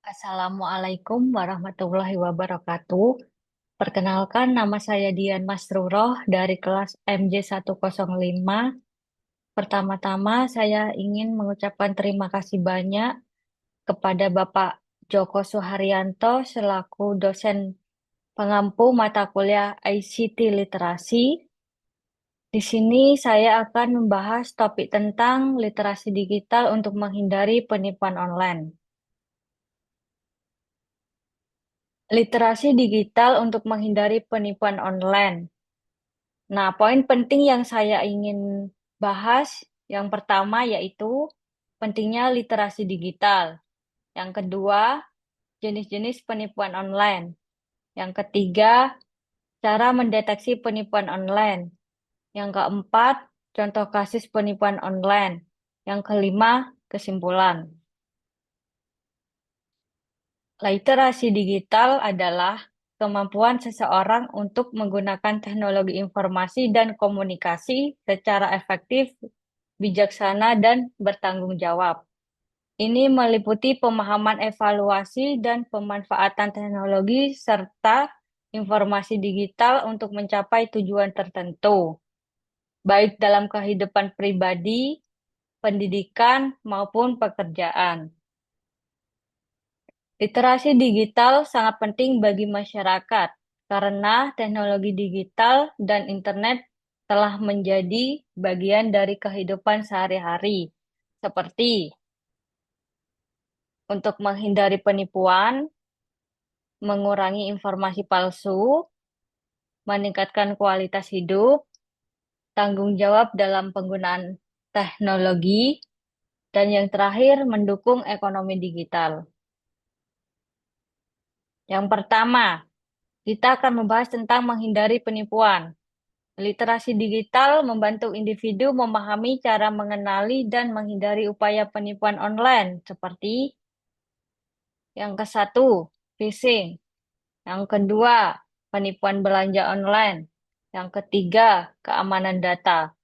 Assalamualaikum warahmatullahi wabarakatuh. Perkenalkan, nama saya Dian Masruroh dari kelas MJ105. Pertama-tama, saya ingin mengucapkan terima kasih banyak kepada Bapak Joko Suharyanto selaku dosen pengampu mata kuliah ICT Literasi. Di sini saya akan membahas topik tentang literasi digital untuk menghindari penipuan online. Literasi digital untuk menghindari penipuan online. Nah, poin penting yang saya ingin bahas yang pertama yaitu pentingnya literasi digital. Yang kedua, jenis-jenis penipuan online. Yang ketiga, cara mendeteksi penipuan online. Yang keempat, contoh kasus penipuan online. Yang kelima, kesimpulan. Literasi digital adalah kemampuan seseorang untuk menggunakan teknologi informasi dan komunikasi secara efektif, bijaksana, dan bertanggung jawab. Ini meliputi pemahaman evaluasi dan pemanfaatan teknologi serta informasi digital untuk mencapai tujuan tertentu, baik dalam kehidupan pribadi, pendidikan, maupun pekerjaan. Literasi digital sangat penting bagi masyarakat karena teknologi digital dan internet telah menjadi bagian dari kehidupan sehari-hari, seperti untuk menghindari penipuan, mengurangi informasi palsu, meningkatkan kualitas hidup, tanggung jawab dalam penggunaan teknologi, dan yang terakhir mendukung ekonomi digital. Yang pertama, kita akan membahas tentang menghindari penipuan. Literasi digital membantu individu memahami cara mengenali dan menghindari upaya penipuan online seperti yang ke satu, phishing, yang kedua, penipuan belanja online, yang ketiga, keamanan data.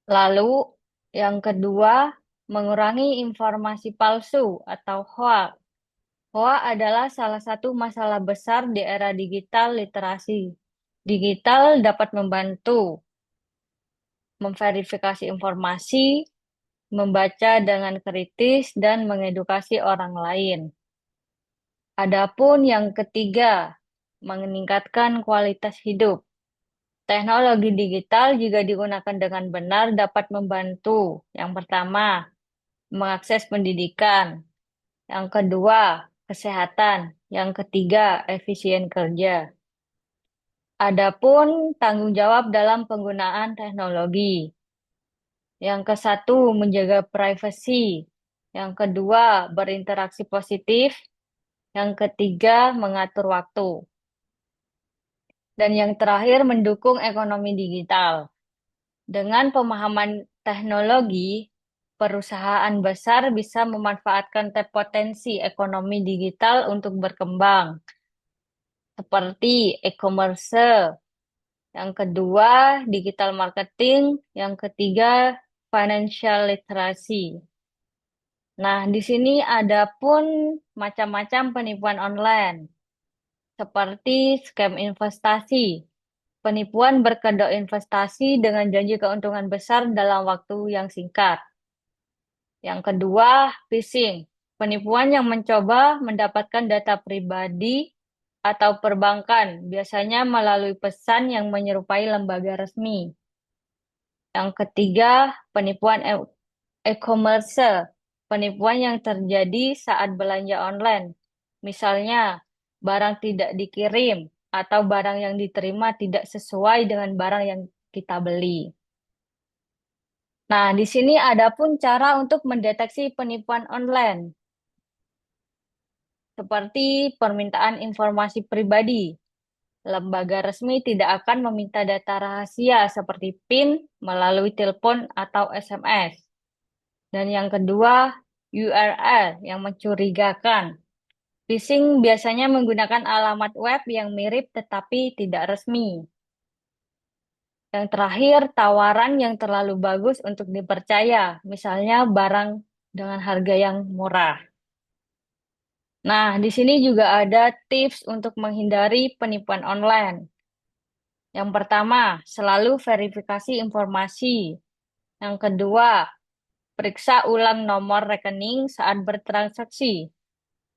Lalu, yang kedua, mengurangi informasi palsu atau hoax. Hoax adalah salah satu masalah besar di era digital literasi. Digital dapat membantu memverifikasi informasi, membaca dengan kritis, dan mengedukasi orang lain. Adapun yang ketiga, meningkatkan kualitas hidup. Teknologi digital juga digunakan dengan benar dapat membantu. Yang pertama, mengakses pendidikan. Yang kedua, kesehatan. Yang ketiga, efisien kerja. Adapun tanggung jawab dalam penggunaan teknologi. Yang ke satu, menjaga privasi. Yang kedua, berinteraksi positif. Yang ketiga, mengatur waktu. Dan yang terakhir, mendukung ekonomi digital. Dengan pemahaman teknologi, perusahaan besar bisa memanfaatkan potensi ekonomi digital untuk berkembang, seperti e-commerce. Yang kedua, digital marketing. Yang ketiga, financial literacy. Nah, di sini ada pun macam-macam penipuan online, seperti scam investasi. Penipuan berkedok investasi dengan janji keuntungan besar dalam waktu yang singkat. Yang kedua, phishing. Penipuan yang mencoba mendapatkan data pribadi atau perbankan, biasanya melalui pesan yang menyerupai lembaga resmi. Yang ketiga, penipuan e-commerce. Penipuan yang terjadi saat belanja online. Misalnya, barang tidak dikirim atau barang yang diterima tidak sesuai dengan barang yang kita beli. Nah, di sini ada pun cara untuk mendeteksi penipuan online, seperti permintaan informasi pribadi. Lembaga resmi tidak akan meminta data rahasia seperti PIN melalui telepon atau SMS. Dan yang kedua, URL yang mencurigakan. Phishing biasanya menggunakan alamat web yang mirip tetapi tidak resmi. Yang terakhir, tawaran yang terlalu bagus untuk dipercaya, misalnya barang dengan harga yang murah. Nah, di sini juga ada tips untuk menghindari penipuan online. Yang pertama, selalu verifikasi informasi. Yang kedua, periksa ulang nomor rekening saat bertransaksi.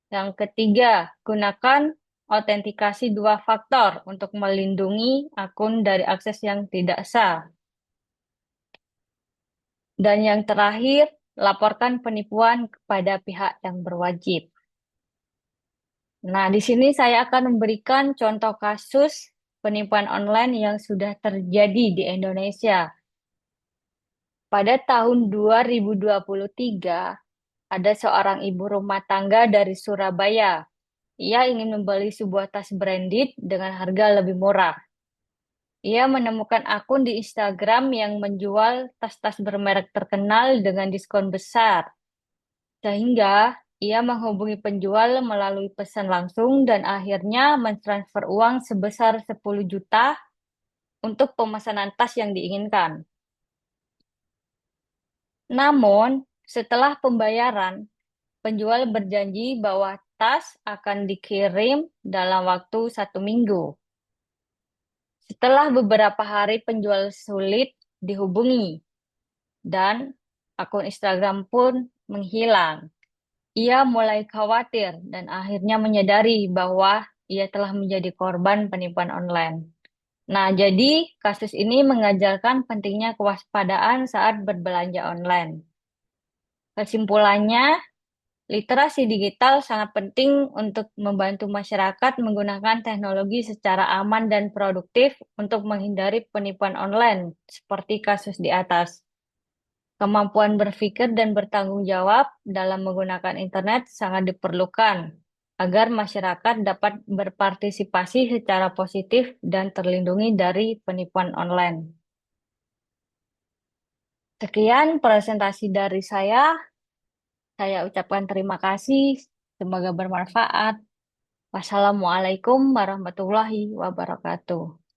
Yang ketiga, gunakan autentikasi dua faktor untuk melindungi akun dari akses yang tidak sah. Dan yang terakhir, laporkan penipuan kepada pihak yang berwajib. Nah, di sini saya akan memberikan contoh kasus penipuan online yang sudah terjadi di Indonesia. Pada tahun 2023, ada seorang ibu rumah tangga dari Surabaya. Ia ingin membeli sebuah tas branded dengan harga lebih murah. Ia menemukan akun di Instagram yang menjual tas-tas bermerek terkenal dengan diskon besar. Sehingga ia menghubungi penjual melalui pesan langsung dan akhirnya mentransfer uang sebesar 10 juta untuk pemesanan tas yang diinginkan. Namun, setelah pembayaran, penjual berjanji bahwa tas akan dikirim dalam waktu 1 minggu. Setelah beberapa hari penjual sulit dihubungi dan akun Instagram pun menghilang. Ia mulai khawatir dan akhirnya menyadari bahwa ia telah menjadi korban penipuan online. Nah, jadi kasus ini mengajarkan pentingnya kewaspadaan saat berbelanja online. Kesimpulannya, literasi digital sangat penting untuk membantu masyarakat menggunakan teknologi secara aman dan produktif untuk menghindari penipuan online, seperti kasus di atas. Kemampuan berpikir dan bertanggung jawab dalam menggunakan internet sangat diperlukan agar masyarakat dapat berpartisipasi secara positif dan terlindungi dari penipuan online. Sekian presentasi dari saya. Saya ucapkan terima kasih. Semoga bermanfaat. Wassalamualaikum warahmatullahi wabarakatuh.